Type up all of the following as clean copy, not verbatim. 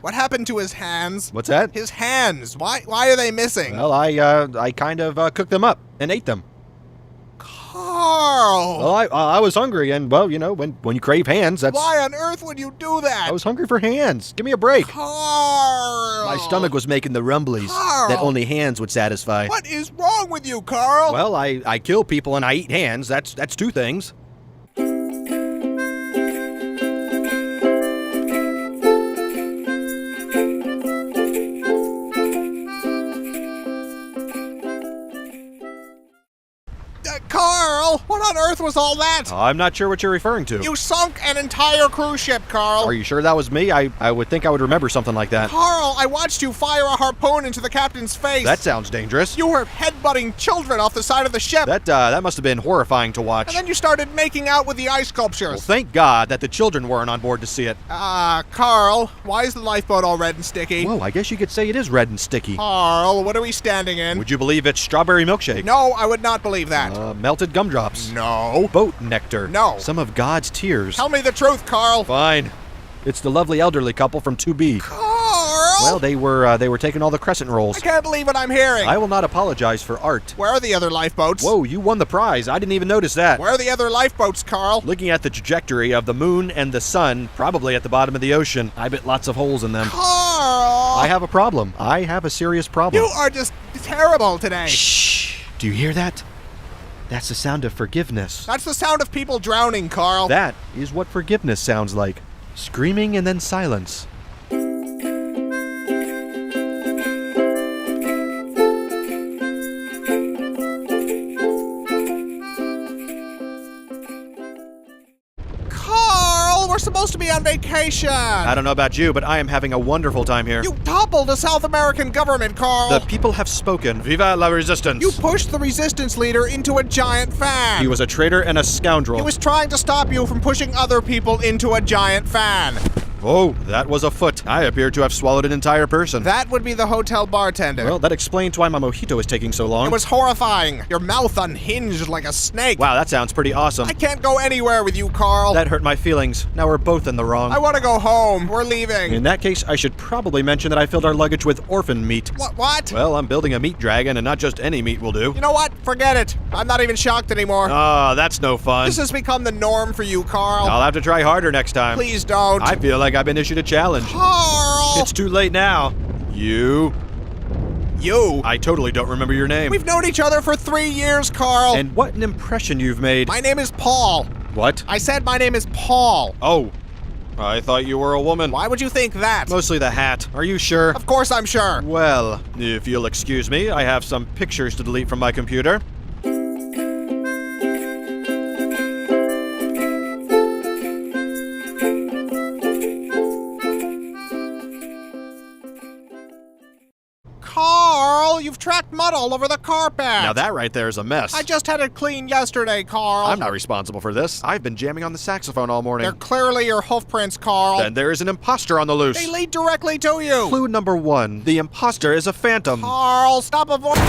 What happened to his hands? What's that? His hands. Why are they missing? Well, I kind of cooked them up and ate them. Carl! Well, I was hungry, and, well, you know, when you crave hands, that's... Why on earth would you do that? I was hungry for hands. Give me a break. Carl! My stomach was making the rumblies Carl! that only hands would satisfy. What is wrong with you, Carl? Well, I kill people and I eat hands. That's two things. Carl! What on earth was all that? I'm not sure what you're referring to. You sunk an entire cruise ship, Carl. Are you sure that was me? I would think I would remember something like that. Carl, I watched you fire a harpoon into the captain's face. That sounds dangerous. You were headbutting children off the side of the ship. That must have been horrifying to watch. And then you started making out with the ice sculptures. Well, thank God that the children weren't on board to see it. Carl, why is the lifeboat all red and sticky? Whoa, I guess you could say it is red and sticky. Carl, what are we standing in? Would you believe it's strawberry milkshake? No, I would not believe that. Melted gumdrops. No. Boat nectar. No. Some of God's tears. Tell me the truth, Carl. Fine. It's the lovely elderly couple from 2B. Carl! Well, they were taking all the crescent rolls. I can't believe what I'm hearing. I will not apologize for art. Where are the other lifeboats? Whoa, you won the prize. I didn't even notice that. Where are the other lifeboats, Carl? Looking at the trajectory of the moon and the sun, probably at the bottom of the ocean. I bet lots of holes in them. Carl! I have a problem. I have a serious problem. You are just terrible today. Shh. Do you hear that? That's the sound of forgiveness. That's the sound of people drowning, Carl. That is what forgiveness sounds like. Screaming and then silence. Carl, we're supposed to be on vacation. I don't know about you, but I am having a wonderful time here. You toppled the South American government, Carl. The people have spoken. Viva la resistance. You pushed the resistance leader into a giant fan. He was a traitor and a scoundrel. He was trying to stop you from pushing other people into a giant fan. Oh, that was a foot. I appear to have swallowed an entire person. That would be the hotel bartender. Well, that explains why my mojito is taking so long. It was horrifying. Your mouth unhinged like a snake. Wow, that sounds pretty awesome. I can't go anywhere with you, Carl. That hurt my feelings. Now we're both in the wrong. I want to go home. We're leaving. In that case, I should probably mention that I filled our luggage with orphan meat. What? Well, I'm building a meat dragon, and not just any meat will do. You know what? Forget it. I'm not even shocked anymore. Ah, that's no fun. This has become the norm for you, Carl. I'll have to try harder next time. Please don't. I feel like I've been issued a challenge. Carl! It's too late now. You? I totally don't remember your name. We've known each other for 3 years, Carl. And what an impression you've made. My name is Paul. What? I said my name is Paul. Oh, I thought you were a woman. Why would you think that? Mostly the hat. Are you sure? Of course I'm sure. Well, if you'll excuse me, I have some pictures to delete from my computer. Carl, you've tracked mud all over the carpet. Now that right there is a mess. I just had it cleaned yesterday, Carl. I'm not responsible for this. I've been jamming on the saxophone all morning. They're clearly your hoof prints, Carl. Then there is an imposter on the loose. They lead directly to you. Clue number 1. The imposter is a phantom. Carl, stop avoiding.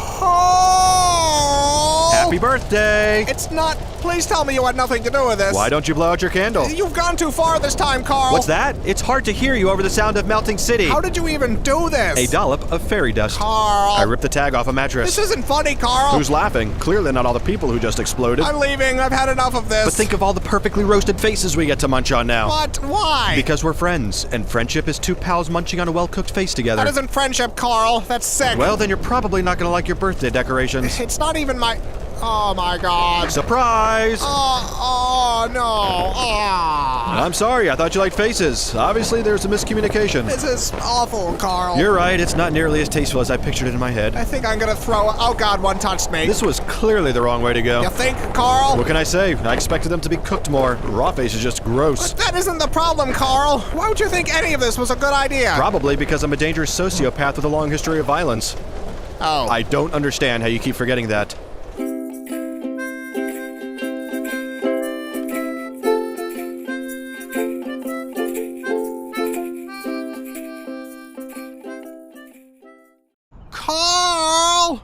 Carl! Happy birthday! It's not. Please tell me you had nothing to do with this. Why don't you blow out your candle? You've gone too far this time, Carl. What's that? It's hard to hear you over the sound of melting city. How did you even do this? A dollop of fairy dust. Carl. I ripped the tag off a mattress. This isn't funny, Carl. Who's laughing? Clearly not all the people who just exploded. I'm leaving. I've had enough of this. But think of all the perfectly roasted faces we get to munch on now. What? Why? Because we're friends, and friendship is two pals munching on a well-cooked face together. That isn't friendship, Carl. That's sick. Well, then you're probably not gonna like your birthday decorations. It's not even my... Oh, my God. Surprise! Oh, no. Oh. I'm sorry, I thought you liked faces. Obviously, there's a miscommunication. This is awful, Carl. You're right, it's not nearly as tasteful as I pictured it in my head. I think I'm gonna throw... Oh, God, one touched me. This was clearly the wrong way to go. You think, Carl? What can I say? I expected them to be cooked more. Raw face is just gross. But that isn't the problem, Carl. Why would you think any of this was a good idea? Probably because I'm a dangerous sociopath with a long history of violence. Oh. I don't understand how you keep forgetting that. Carl!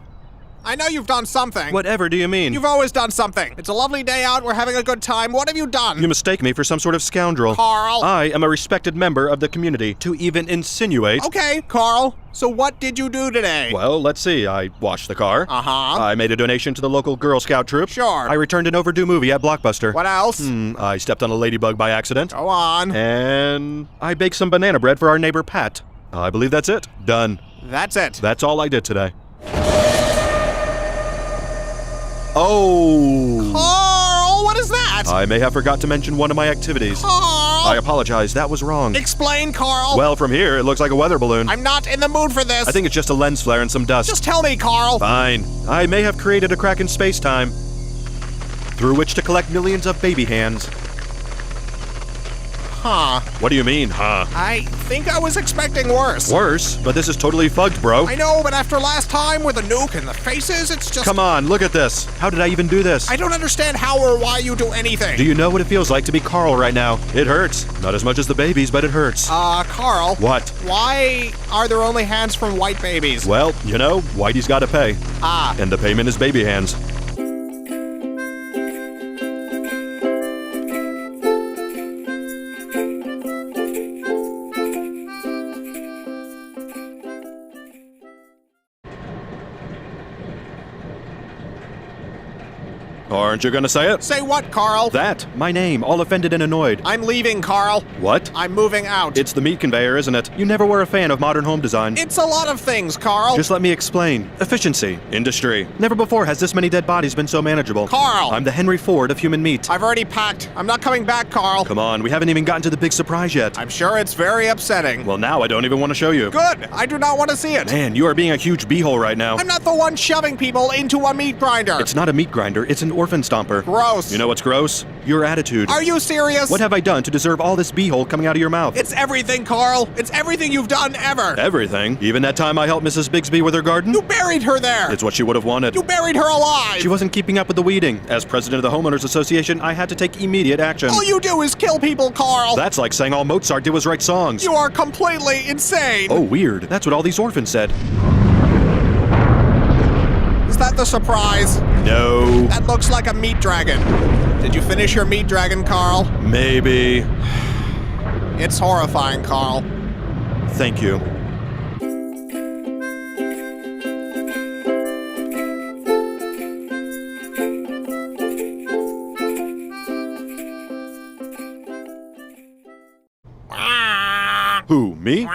I know you've done something. Whatever do you mean? You've always done something. It's a lovely day out. We're having a good time. What have you done? You mistake me for some sort of scoundrel. Carl. I am a respected member of the community. To even insinuate... Okay, Carl. So what did you do today? Well, let's see. I washed the car. Uh-huh. I made a donation to the local Girl Scout troop. Sure. I returned an overdue movie at Blockbuster. What else? I stepped on a ladybug by accident. Go on. And I baked some banana bread for our neighbor Pat. I believe that's it. Done. That's it. That's all I did today. Oh! Carl, what is that? I may have forgot to mention one of my activities. Carl! I apologize, that was wrong. Explain, Carl. Well, from here, it looks like a weather balloon. I'm not in the mood for this. I think it's just a lens flare and some dust. Just tell me, Carl. Fine. I may have created a crack in space-time through which to collect millions of baby hands. Huh. What do you mean, huh? I think I was expecting worse. Worse? But this is totally fucked, bro. I know, but after last time with the nuke and the faces, it's just... Come on, look at this. How did I even do this? I don't understand how or why you do anything. Do you know what it feels like to be Carl right now? It hurts. Not as much as the babies, but it hurts. Carl. What? Why are there only hands from white babies? Well, you know, Whitey's gotta pay. Ah. And the payment is baby hands. Aren't you gonna say it? Say what, Carl? That. My name, all offended and annoyed. I'm leaving, Carl. What? I'm moving out. It's the meat conveyor, isn't it? You never were a fan of modern home design. It's a lot of things, Carl. Just let me explain. Efficiency. Industry. Never before has this many dead bodies been so manageable. Carl. I'm the Henry Ford of human meat. I've already packed. I'm not coming back, Carl. Come on, we haven't even gotten to the big surprise yet. I'm sure it's very upsetting. Well, now I don't even want to show you. Good. I do not want to see it. Man, you are being a huge beehole right now. I'm not the one shoving people into a meat grinder. It's not a meat grinder, it's an orphan stomper. Gross. You know what's gross? Your attitude. Are you serious? What have I done to deserve all this beehole coming out of your mouth? It's everything, Carl. It's everything you've done ever. Everything? Even that time I helped Mrs. Bigsby with her garden? You buried her there. It's what she would have wanted. You buried her alive. She wasn't keeping up with the weeding. As president of the Homeowners Association, I had to take immediate action. All you do is kill people, Carl. That's like saying all Mozart did was write songs. You are completely insane. Oh, weird. That's what all these orphans said. Is that the surprise? No. That looks like a meat dragon. Did you finish your meat dragon, Carl? Maybe. It's horrifying, Carl. Thank you. Who, me?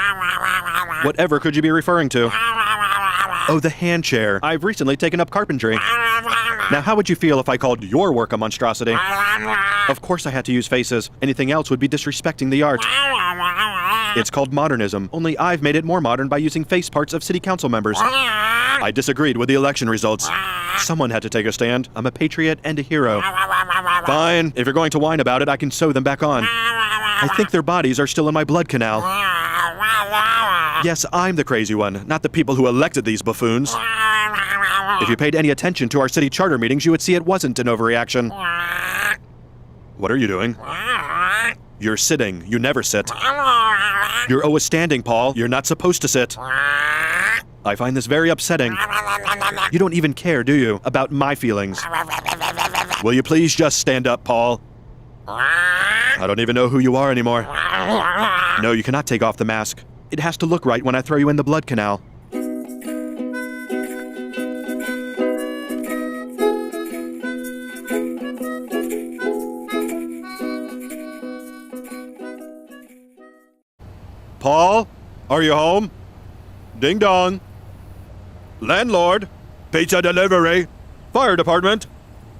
Whatever could you be referring to? Oh, the hand chair. I've recently taken up carpentry. Now, how would you feel if I called your work a monstrosity? Of course I had to use faces. Anything else would be disrespecting the art. It's called modernism, only I've made it more modern by using face parts of city council members. I disagreed with the election results. Someone had to take a stand. I'm a patriot and a hero. Fine. If you're going to whine about it, I can sew them back on. I think their bodies are still in my blood canal. Yes, I'm the crazy one, not the people who elected these buffoons. If you paid any attention to our city charter meetings, you would see it wasn't an overreaction. What are you doing? You're sitting. You never sit. You're always standing, Paul. You're not supposed to sit. I find this very upsetting. You don't even care, do you, about my feelings? Will you please just stand up, Paul? I don't even know who you are anymore. No, you cannot take off the mask. It has to look right when I throw you in the blood canal. Paul, are you home? Ding dong. Landlord, pizza delivery, fire department.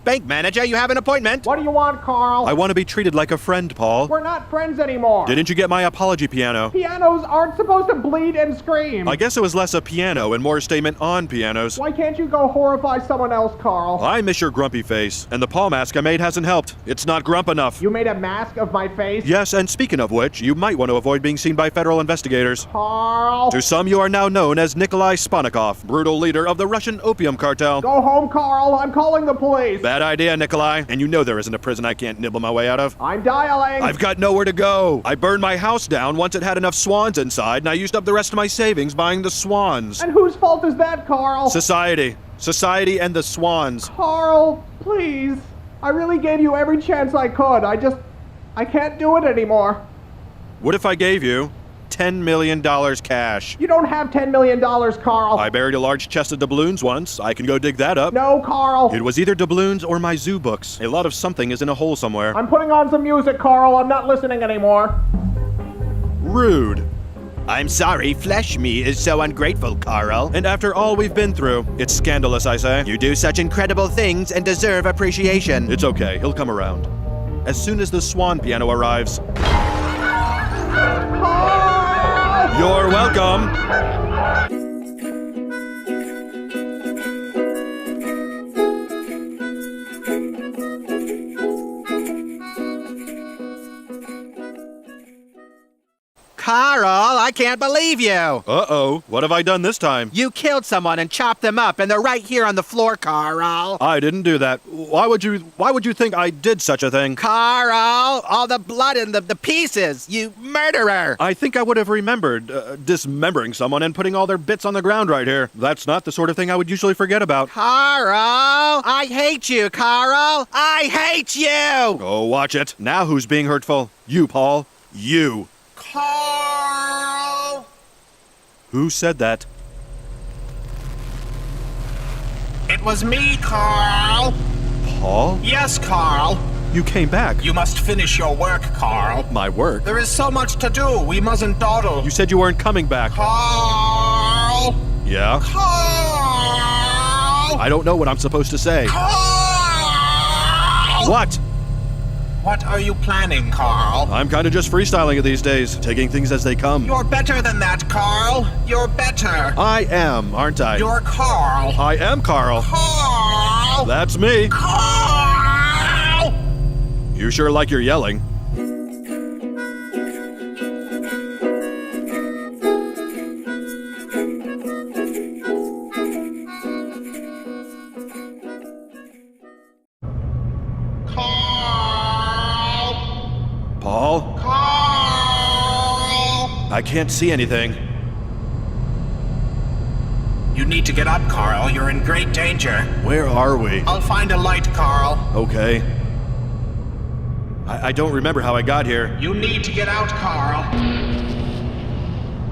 Bank manager, you have an appointment. What do you want, Carl? I want to be treated like a friend, Paul. We're not friends anymore. Didn't you get my apology piano? Pianos aren't supposed to bleed and scream. I guess it was less a piano and more a statement on pianos. Why can't you go horrify someone else, Carl? I miss your grumpy face, and the paw mask I made hasn't helped. It's not grump enough. You made a mask of my face? Yes, and speaking of which, you might want to avoid being seen by federal investigators. Carl. To some, you are now known as Nikolai Sponikov, brutal leader of the Russian opium cartel. Go home, Carl. I'm calling the police. Bad idea, Nikolai. And you know there isn't a prison I can't nibble my way out of. I'm dialing. I've got nowhere to go. I burned my house down once it had enough swans inside, and I used up the rest of my savings buying the swans. And whose fault is that, Carl? Society. society, and the swans. Carl, please. I really gave you every chance I could. I can't do it anymore. What if I gave you $10 million cash? You don't have $10 million, Carl. I buried a large chest of doubloons once. I can go dig that up. No, Carl. It was either doubloons or my zoo books. A lot of something is in a hole somewhere. I'm putting on some music, Carl. I'm not listening anymore. Rude. I'm sorry, flesh me is so ungrateful, Carl. And after all we've been through, it's scandalous, I say. You do such incredible things and deserve appreciation. It's okay, he'll come around. As soon as the swan piano arrives. Carl! You're welcome. Carl, I can't believe you. Uh-oh, what have I done this time? You killed someone and chopped them up, and they're right here on the floor, Carl. I didn't do that. Why would you think I did such a thing? Carl, all the blood and the pieces, you murderer. I think I would have remembered dismembering someone and putting all their bits on the ground right here. That's not the sort of thing I would usually forget about. Carl, I hate you, Carl. I hate you. Oh, watch it. Now who's being hurtful? You, Paul. You. Carl! Who said that? It was me, Carl. Paul? Yes, Carl. You came back. You must finish your work, Carl. My work? There is so much to do. We mustn't dawdle. You said you weren't coming back. Carl! Yeah? Carl! I don't know what I'm supposed to say. Carl! What? What are you planning, Carl? I'm kind of just freestyling it these days, taking things as they come. You're better than that, Carl. You're better. I am, aren't I? You're Carl. I am Carl. Carl! That's me. Carl! You sure like your yelling. Paul? Carl! I can't see anything. You need to get up, Carl. You're in great danger. Where are we? I'll find a light, Carl. Okay. I don't remember how I got here. You need to get out, Carl.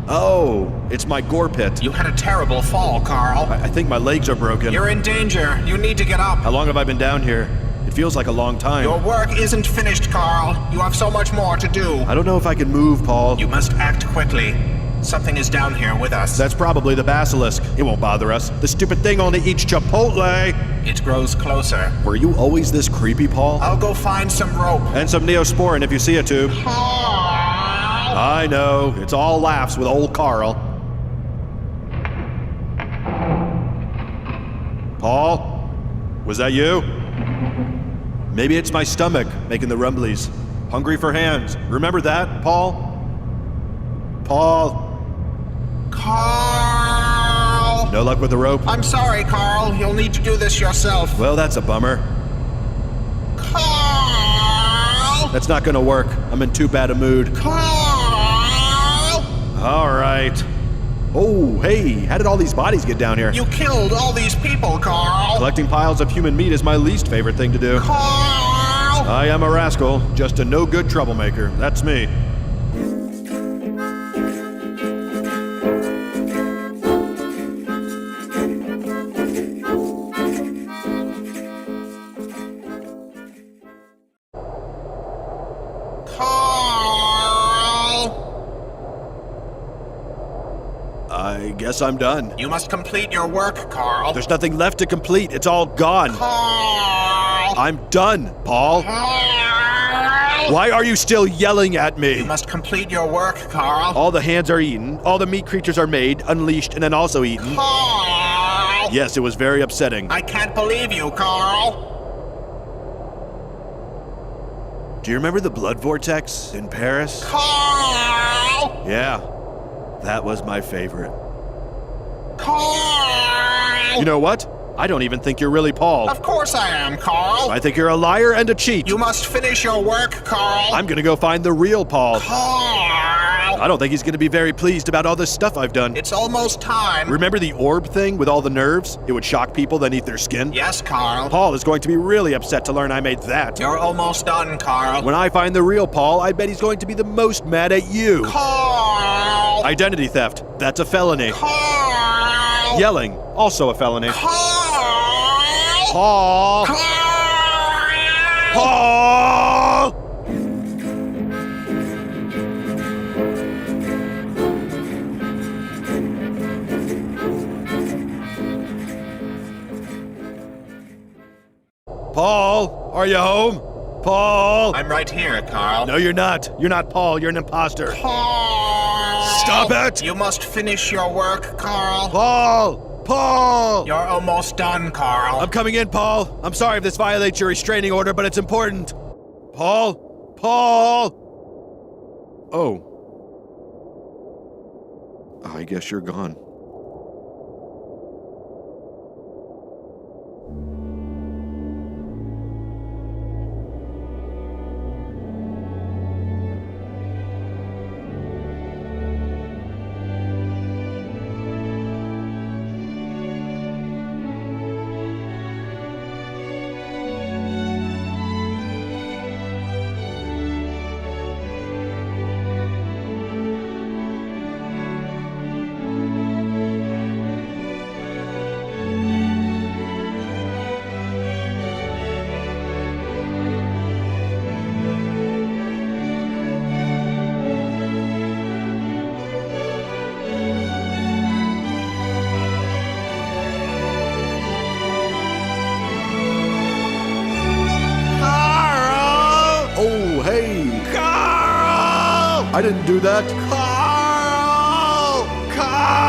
Oh, it's my gore pit. You had a terrible fall, Carl. I think my legs are broken. You're in danger. You need to get up. How long have I been down here? It feels like a long time. Your work isn't finished, Carl. You have so much more to do. I don't know if I can move, Paul. You must act quickly. Something is down here with us. That's probably the basilisk. It won't bother us. The stupid thing only eats Chipotle. It grows closer. Were you always this creepy, Paul? I'll go find some rope. And some Neosporin if you see a tube. Carl! I know. It's all laughs with old Carl. Paul? Was that you? Maybe it's my stomach making the rumblies. Hungry for hands. Remember that, Paul? Paul? Carl! No luck with the rope? I'm sorry, Carl. You'll need to do this yourself. Well, that's a bummer. Carl! That's not gonna work. I'm in too bad a mood. Carl! All right. Oh, hey, how did all these bodies get down here? You killed all these people, Carl. Collecting piles of human meat is my least favorite thing to do. Carl! I am a rascal, just a no-good troublemaker. That's me. I guess I'm done. You must complete your work, Carl. There's nothing left to complete. It's all gone. Carl! I'm done, Paul. Carl! Why are you still yelling at me? You must complete your work, Carl. All the hands are eaten. All the meat creatures are made, unleashed, and then also eaten. Carl! Yes, it was very upsetting. I can't believe you, Carl. Do you remember the blood vortex in Paris? Carl! Yeah, that was my favorite. Carl! You know what? I don't even think you're really Paul. Of course I am, Carl. I think you're a liar and a cheat. You must finish your work, Carl. I'm gonna go find the real Paul. Carl! Carl. I don't think he's gonna be very pleased about all this stuff I've done. It's almost time. Remember the orb thing with all the nerves? It would shock people, then eat their skin? Yes, Carl. Paul is going to be really upset to learn I made that. You're almost done, Carl. When I find the real Paul, I bet he's going to be the most mad at you. Carl! Identity theft, that's a felony. Carl! Yelling, also a felony. Carl! Paul! Carl! Paul! Paul, are you home? Paul! I'm right here, Carl. No, you're not. You're not Paul. You're an imposter. Carl! Stop it! You must finish your work, Carl. Paul! Paul! You're almost done, Carl. I'm coming in, Paul. I'm sorry if this violates your restraining order, but it's important. Paul? Paul? Oh. I guess you're gone. Oh, hey! Carl! I didn't do that. Carl! Carl!